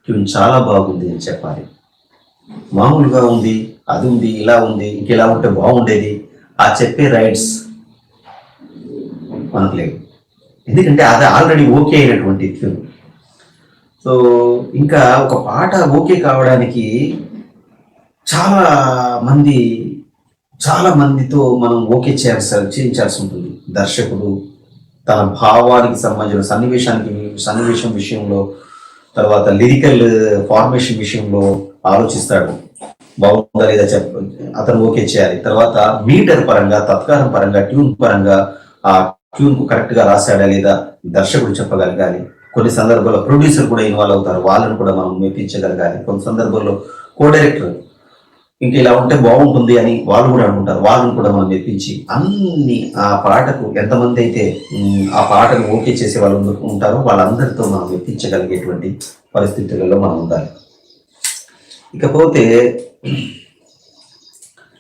ట్యూన్ చాలా బాగుంది అని చెప్పాలి. మామూలుగా ఉంది, అది ఉంది, ఇలా ఉంది, ఇంకెలా ఉంటే బాగుండేది ఆ చెప్పే రైట్స్ మనకు లేవు. ఎందుకంటే అది ఆల్రెడీ ఓకే అయినటువంటి ట్యూన్. సో ఇంకా ఒక పాట ఓకే కావడానికి చాలా మందితో మనం ఓకే చేయించాల్సి ఉంటుంది. దర్శకుడు తన భావానికి సంబంధించిన సన్నివేశం విషయంలో, తర్వాత లిరికల్ ఫార్మేషన్ విషయంలో ఆలోచిస్తాడు. బాగుందా లేదా అతను ఓకే చేయాలి. తర్వాత మీటర్ పరంగా, తత్కారం పరంగా, ట్యూన్ పరంగా ఆ ట్యూన్ కు కరెక్ట్ గా రాశాడా లేదా దర్శకుడు చెప్పగలగాలి. కొన్ని సందర్భాల్లో ప్రొడ్యూసర్ కూడా ఇన్వాల్వ్ అవుతారు, వాళ్ళని కూడా మనం మెప్పించగలగాలి. కొన్ని సందర్భాల్లో కో డైరెక్టర్ ఇంకా ఇలా ఉంటే బాగుంటుంది అని వాళ్ళు కూడా అనుకుంటారు, వాళ్ళని కూడా మనం మెప్పించి అన్ని ఆ పాటకు ఎంతమంది అయితే ఆ పాటను ఓకే చేసే వాళ్ళు ఉంటారో వాళ్ళందరితో మనం మెప్పించగలిగేటువంటి పరిస్థితులలో మనం ఉండాలి. ఇకపోతే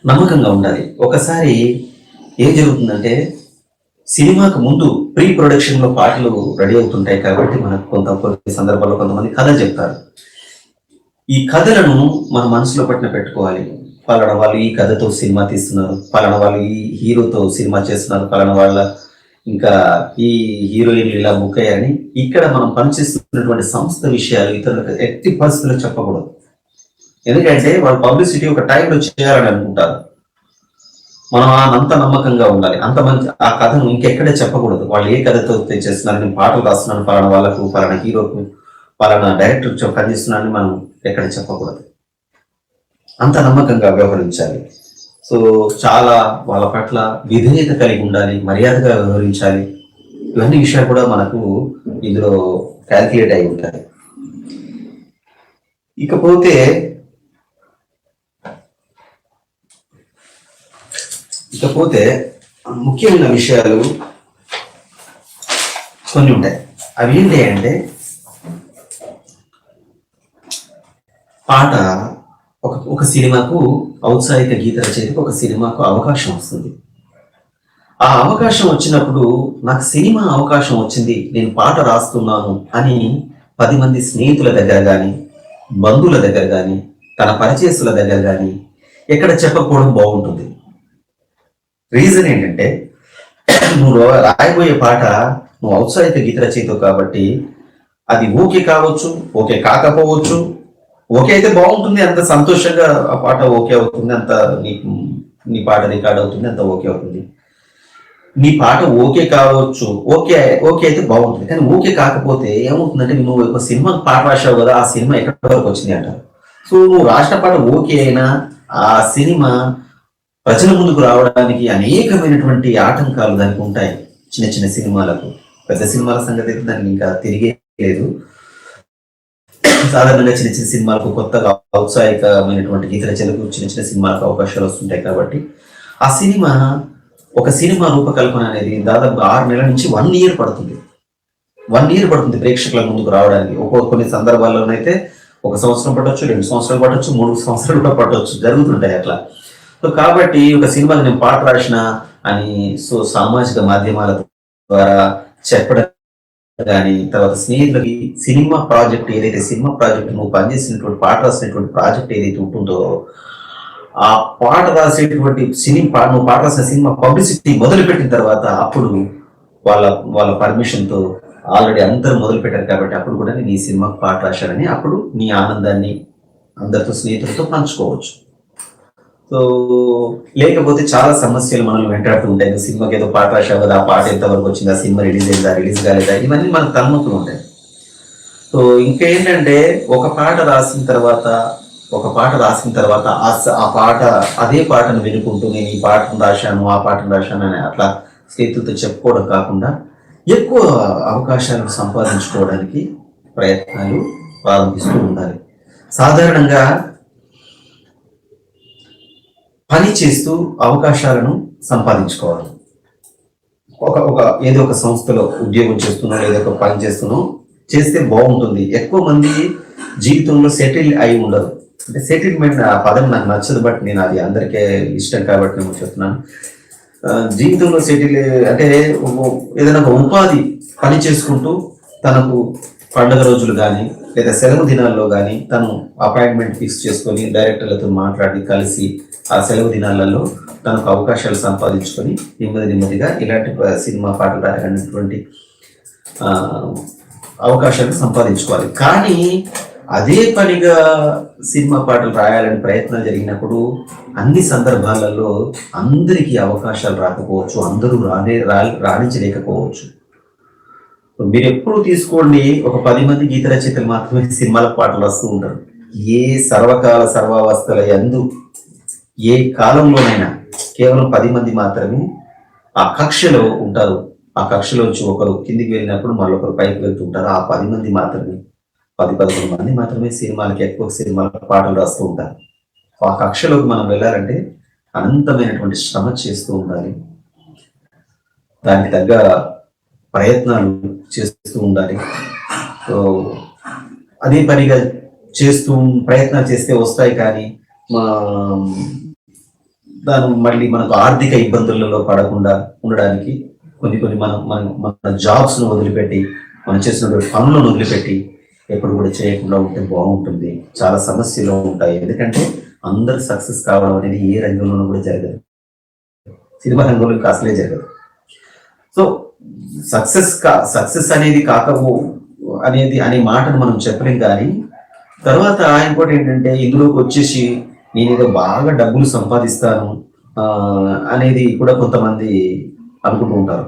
నమ్మకంగా ఉండాలి. ఒకసారి ఏం జరుగుతుందంటే సినిమాకు ముందు ప్రీ ప్రొడక్షన్ లో పాటలు రెడీ అవుతుంటాయి కాబట్టి మనకు కొన్ని సందర్భాల్లో కొంతమంది కథలు చెప్తారు. ఈ కథలను మన మనసులో పెట్టుకోవాలి. పలానా వాళ్ళు ఈ కథతో సినిమా తీస్తున్నారు, పలానా వాళ్ళు ఈ హీరోతో సినిమా చేస్తున్నారు, పలానా వాళ్ళ ఇంకా ఈ హీరోయిన్లు ఇలా బుక్ అయ్యారని ఇక్కడ మనం పనిచేస్తున్నటువంటి సంస్థ విషయాలు ఇతరులకు ఎట్టి పరిస్థితుల్లో చెప్పకూడదు. ఎందుకంటే వాళ్ళు పబ్లిసిటీ ఒక టైంలో చేయాలని అనుకుంటారు. మనం అంత నమ్మకంగా ఉండాలి. అంత మంచి ఆ కథను ఇంకెక్కడే చెప్పకూడదు. వాళ్ళు ఏ కథతో చేస్తున్నారు, నేను పాటలు రాస్తున్నాను పలానా వాళ్ళకు, పలానా హీరోకు, పలానా డైరెక్టర్ పనిచేస్తున్నానని మనం ఎక్కడ చెప్పకూడదు. అంత నమ్మకంగా వ్యవహరించాలి. సో చాలా వాళ్ళ పట్ల విధేయత కలిగి ఉండాలి, మర్యాదగా వ్యవహరించాలి. ఇవన్నీ విషయాలు కూడా మనకు ఇందులో క్యాల్కులేట్ అయి ఉంటాయి. ఇకపోతే ముఖ్యమైన విషయాలు కొన్ని ఉంటాయి. అవి ఏంటి అంటే పాట ఒక సినిమాకు ఔత్సాహిక గీత రచయితకు ఒక సినిమాకు అవకాశం వస్తుంది. ఆ అవకాశం వచ్చినప్పుడు నాకు సినిమా అవకాశం వచ్చింది, నేను పాట రాస్తున్నాను అని 10 మంది స్నేహితుల దగ్గర కానీ, బంధువుల దగ్గర కానీ, తన పరిచయస్తుల దగ్గర కానీ ఎక్కడ చెప్పకపోవడం బాగుంటుంది. రీజన్ ఏంటంటే నువ్వు రాయబోయే పాట నువ్వు ఔత్సాహిక గీత రచయితవు కాబట్టి అది ఓకే కావచ్చు, ఓకే కాకపోవచ్చు. ఓకే అయితే బాగుంటుంది, అంత సంతోషంగా ఆ పాట ఓకే అవుతుంది, అంత నీ పాట రికార్డ్ అవుతుంది, అంత ఓకే అవుతుంది. నీ పాట ఓకే కావచ్చు, ఓకే అయితే బాగుంటుంది. కానీ ఓకే కాకపోతే ఏమవుతుందంటే నువ్వు ఒక సినిమా పాట రాసావు కదా, ఆ సినిమా ఎక్కడి వరకు వచ్చింది అంటారు. సో నువ్వు రాసిన పాట ఓకే అయినా ఆ సినిమా ప్రజల ముందుకు రావడానికి అనేకమైనటువంటి ఆటంకాలు దానికి ఉంటాయి. చిన్న చిన్న సినిమాలకు, పెద్ద సినిమాల సంగతి అయితే దానికి ఇంకా తిరిగే లేదు. సాధారణంగా చిన్న చిన్న సినిమాలకు కొత్తగా ఔత్సాహికమైనటువంటి గీత రచనలకు చిన్న చిన్న సినిమాలకు అవకాశాలు వస్తుంటాయి కాబట్టి ఆ సినిమా ఒక సినిమా రూపకల్పన అనేది దాదాపు 6 నెలల నుంచి 1 ఇయర్ పడుతుంది. 1 ఇయర్ పడుతుంది ప్రేక్షకుల ముందుకు రావడానికి. కొన్ని సందర్భాల్లోనైతే 1 సంవత్సరం పట్టొచ్చు, 2 సంవత్సరాలు పట్టొచ్చు, 3 సంవత్సరాలు కూడా పట్టొచ్చు, జరుగుతుంటాయి అట్లా. సో కాబట్టి ఒక సినిమాకి నేను పాట రాసిన అని సామాజిక మాధ్యమాల ద్వారా చెప్పడం కానీ, తర్వాత స్నేహితులకి సినిమా ప్రాజెక్ట్ ఏదైతే సినిమా ప్రాజెక్ట్ నువ్వు పనిచేసినటువంటి పాట రాసినటువంటి ప్రాజెక్ట్ ఏదైతే ఉంటుందో ఆ పాట రాసేటువంటి నువ్వు పాట రాసిన సినిమా పబ్లిసిటీ మొదలు పెట్టిన తర్వాత అప్పుడు వాళ్ళ వాళ్ళ పర్మిషన్తో ఆల్రెడీ అందరూ మొదలు పెట్టారు కాబట్టి అప్పుడు కూడా నీ సినిమాకి పాట రాశారని అప్పుడు నీ ఆనందాన్ని అందరితో స్నేహితులతో పంచుకోవచ్చు. సో లేకపోతే చాలా సమస్యలు మనల్ని వెంటాడుతూ ఉంటాయి. సినిమాకి ఏదో పాట రాశావు కదా, ఆ పాట ఎంతవరకు వచ్చింది, ఆ సినిమా రిలీజ్ అయిందా, రిలీజ్ కాలేదా, ఇవన్నీ మనకు తలనొప్పులు ఉంటాయి. సో ఇంకేంటంటే ఒక పాట రాసిన తర్వాత ఆ పాట అదే పాటను వినుకుంటూ నేను ఈ పాటను రాశాను, ఆ పాటను రాశాను అని అట్లా స్నేహితులతో చెప్పుకోవడం కాకుండా ఎక్కువ అవకాశాలను సంపాదించుకోవడానికి ప్రయత్నాలు ప్రారంభిస్తూ ఉండాలి. సాధారణంగా పని చేస్తూ అవకాశాలను సంపాదించుకోవాలి. ఏదో ఒక సంస్థలో ఉద్యోగం చేస్తున్నా లేదా ఒక పని చేస్తే బాగుంటుంది. ఎక్కువ మంది జీవితంలో సెటిల్ అయి ఉండరు. అంటే సెటిల్మెంట్ ఆ పదం నాకు నచ్చదు, బట్ నేను అది అందరికీ ఇష్టం కాబట్టి నేను చెప్తున్నాను. జీవితంలో సెటిల్ అంటే ఏదైనా ఒక ఉపాధి పని చేసుకుంటూ తనకు పండుగ రోజులు కానీ లేదా సెలవు దినాల్లో కానీ తను అపాయింట్మెంట్ ఫిక్స్ చేసుకొని డైరెక్టర్లతో మాట్లాడి కలిసి ఆ సెలవు దినాలలో తనకు అవకాశాలు సంపాదించుకొని నెమ్మదిగా ఇలాంటి సినిమా పాటలు రాయనటువంటి అవకాశాలు సంపాదించుకోవాలి. కానీ అదే పనిగా సినిమా పాటలు రాయాలని ప్రయత్నం జరిగినప్పుడు అన్ని సందర్భాలలో అందరికీ అవకాశాలు రాకపోవచ్చు, అందరూ రాణించలేకపోవచ్చు. మీరు ఎప్పుడు తీసుకోండి, ఒక 10 మంది గీత రచయితలు మాత్రమే సినిమాల పాటలు వస్తూ ఉంటారు. ఏ సర్వకాల సర్వావస్థల యందు ఏ కాలంలోనైనా కేవలం 10 మంది మాత్రమే ఆ కక్షలో ఉంటారు. ఆ కక్షలోంచి ఒకరు కిందికి వెళ్ళినప్పుడు మరొకరు పైకి వెళ్తుంటారు. ఆ 10 మంది మాత్రమే 10-11 మంది మాత్రమే ఎక్కువ సినిమాల పాటలు రాస్తూ ఉంటారు. ఆ కక్షలోకి మనం వెళ్ళాలంటే అనంతమైనటువంటి శ్రమ చేస్తూ ఉండాలి, దానికి తగ్గ ప్రయత్నాలు చేస్తూ ఉండాలి. సో అదే పనిగా ప్రయత్నాలు చేస్తే వస్తాయి, కానీ మళ్ళీ మనకు ఆర్థిక ఇబ్బందులలో పడకుండా ఉండడానికి కొన్ని మన జాబ్స్ను వదిలిపెట్టి మనం చేసినటువంటి పనులను వదిలిపెట్టి ఎప్పుడు కూడా చేయకుండా ఉంటే బాగుంటుంది. చాలా సమస్యలు ఉంటాయి, ఎందుకంటే అందరు సక్సెస్ కావడం అనేది ఏ రంగంలోనూ కూడా జరగదు, సినిమా రంగంలో అసలే జరగదు. సో సక్సెస్ అనేది అనే మాటను మనం చెప్పలేం. కానీ తర్వాత ఇంకోటి ఏంటంటే ఇందులోకి వచ్చేసి నేను ఏదో బాగా డబ్బులు సంపాదిస్తాను అనేది కూడా కొంతమంది అనుకుంటూ ఉంటారు.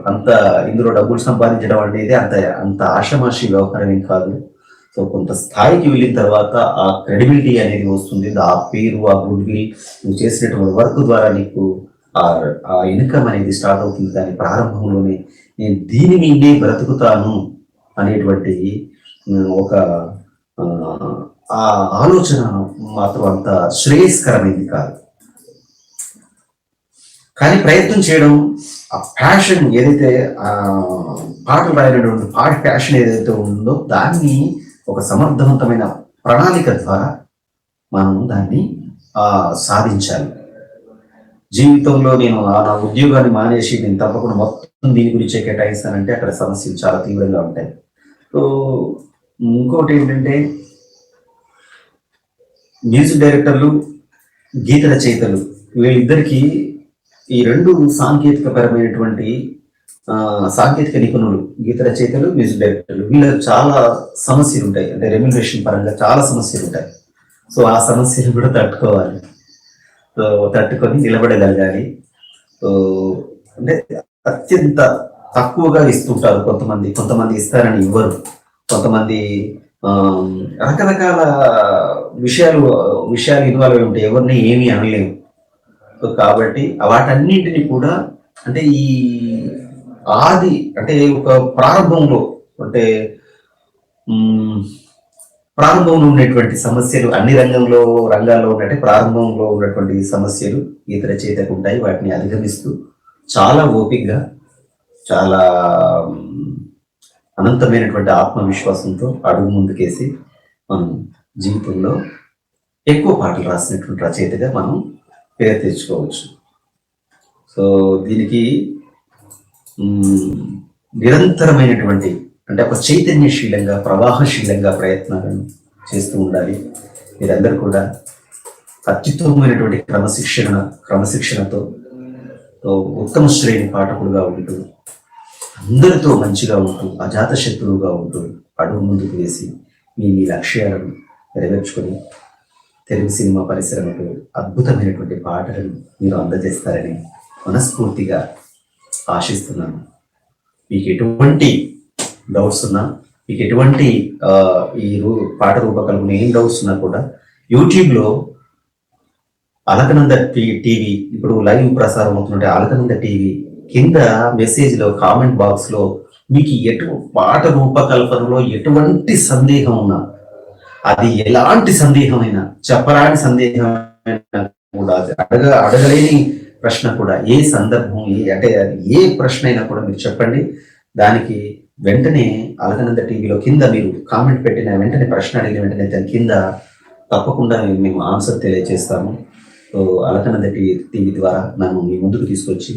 ఇందులో డబ్బులు సంపాదించడం అనేది అంత ఆషమాషి వ్యవహారం ఏం కాదు. సో కొంత స్థాయికి వెళ్ళిన తర్వాత ఆ క్రెడిబిలిటీ అనేది వస్తుంది, ఆ పేరు, ఆ గుడ్ విల్, నువ్వు చేసినటువంటి వర్క్ ద్వారా నీకు ఆ ఇన్కమ్ అనేది స్టార్ట్ అవుతుంది. కానీ ప్రారంభంలోనే నేను దీని మీదే బ్రతుకుతాను అనేటువంటి ఒక ఆ ఆలోచన మాత్రం అంత శ్రేయస్కరమైంది కాదు. కానీ ప్రయత్నం చేయడం, ఆ ప్యాషన్ ఏదైతే పాటలు రాయనటువంటి ప్యాషన్ ఏదైతే ఉందో దాన్ని ఒక సమర్థవంతమైన ప్రణాళిక ద్వారా మనం దాన్ని సాధించాలి. జీవితంలో నేను నా ఉద్యోగాన్ని మానేసి నేను తప్పకుండా మొత్తం దీని గురించే కేటాయిస్తానంటే అక్కడ సమస్యలు చాలా తీవ్రంగా ఉంటాయి. సో ఇంకోటి ఏంటంటే మ్యూజిక్ డైరెక్టర్లు, గీత రచయితలు, వీళ్ళిద్దరికీ ఈ 2 సాంకేతిక నిపుణులు, గీత రచయితలు, మ్యూజిక్ డైరెక్టర్లు, వీళ్ళకి చాలా సమస్యలు ఉంటాయి. అంటే రెమ్యునరేషన్ పరంగా చాలా సమస్యలు ఉంటాయి. సో ఆ సమస్యలు కూడా తట్టుకోవాలి, సో తట్టుకొని నిలబడగలగాలి. సో అంటే అత్యంత తక్కువగా ఇస్తుంటారు కొంతమంది ఇస్తారని ఇవ్వరు, కొంతమంది రకరకాల విషయాలు ఇన్వాల్వ్ అయి ఉంటాయి, ఎవరిని ఏమీ అనలేము. సో కాబట్టి వాటన్నింటినీ కూడా అంటే అంటే ఒక ప్రారంభంలో అంటే ప్రారంభంలో ఉన్నటువంటి సమస్యలు అన్ని రంగాల్లో ఉన్నట్టే ప్రారంభంలో ఉన్నటువంటి సమస్యలు ఈత రచయితకు ఉంటాయి. వాటిని అధిగమిస్తూ చాలా ఓపికగా, చాలా అనంతమైనటువంటి ఆత్మవిశ్వాసంతో అడుగు ముందుకేసి మనం జీవితంలో ఎక్కువ పాటలు రాసినటువంటి రచయితగా మనం పేరు తెచ్చుకోవచ్చు. సో దీనికి నిరంతరమైనటువంటి అంటే ఒక చైతన్యశీలంగా, ప్రవాహశీలంగా ప్రయత్నాలను చేస్తూ ఉండాలి. మీరందరూ కూడా అత్యుత్తమమైనటువంటి క్రమశిక్షణతో ఉత్తమ శ్రేణి పాఠకుడుగా ఉంటూ, అందరితో మంచిగా ఉంటూ, అజాత శత్రువుగా ఉంటూ అడుగు ముందుకు వేసి మీ లక్ష్యాలను నెరవేర్చుకొని తెలుగు సినిమా పరిశ్రమకు అద్భుతమైనటువంటి పాటలను మీరు అందజేస్తారని మనస్ఫూర్తిగా ఆశిస్తున్నాను. మీకు ఎటువంటి డౌట్స్ ఉన్నా, మీకు ఎటువంటి పాట రూపకల్పన ఏం డౌట్స్ ఉన్నా కూడా యూట్యూబ్లో అలకనంద టీవీ ఇప్పుడు లైవ్ ప్రసారం అవుతుంటే అలకనంద టీవీ కింద మెసేజ్లో కామెంట్ బాక్స్లో మీకు పాట రూపకల్పనలో ఎటువంటి సందేహం ఉన్నా, అది ఎలాంటి సందేహమైనా, చెప్పరాని సందేహమైనా కూడా, అడగలేని ప్రశ్న కూడా, ఏ సందర్భం అంటే ఏ ప్రశ్న అయినా కూడా మీరు చెప్పండి. దానికి వెంటనే అలకనంద టీవీలో కింద మీరు కామెంట్ పెట్టిన వెంటనే, ప్రశ్న అడిగిన వెంటనే దాని కింద తప్పకుండా మేము ఆన్సర్ తెలియజేస్తాము. సో అలకనంద టీవీ ద్వారా నన్ను మీ ముందుకు తీసుకొచ్చి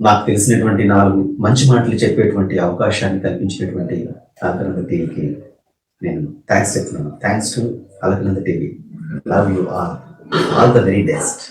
నాకు తెలిసినటువంటి 4 మంచి మాటలు చెప్పేటువంటి అవకాశాన్ని కల్పించినటువంటి అలకనంద టీవీకి నేను థ్యాంక్స్ చెప్తున్నాను. Thanks to Alaknanda TV. Love you all the very best.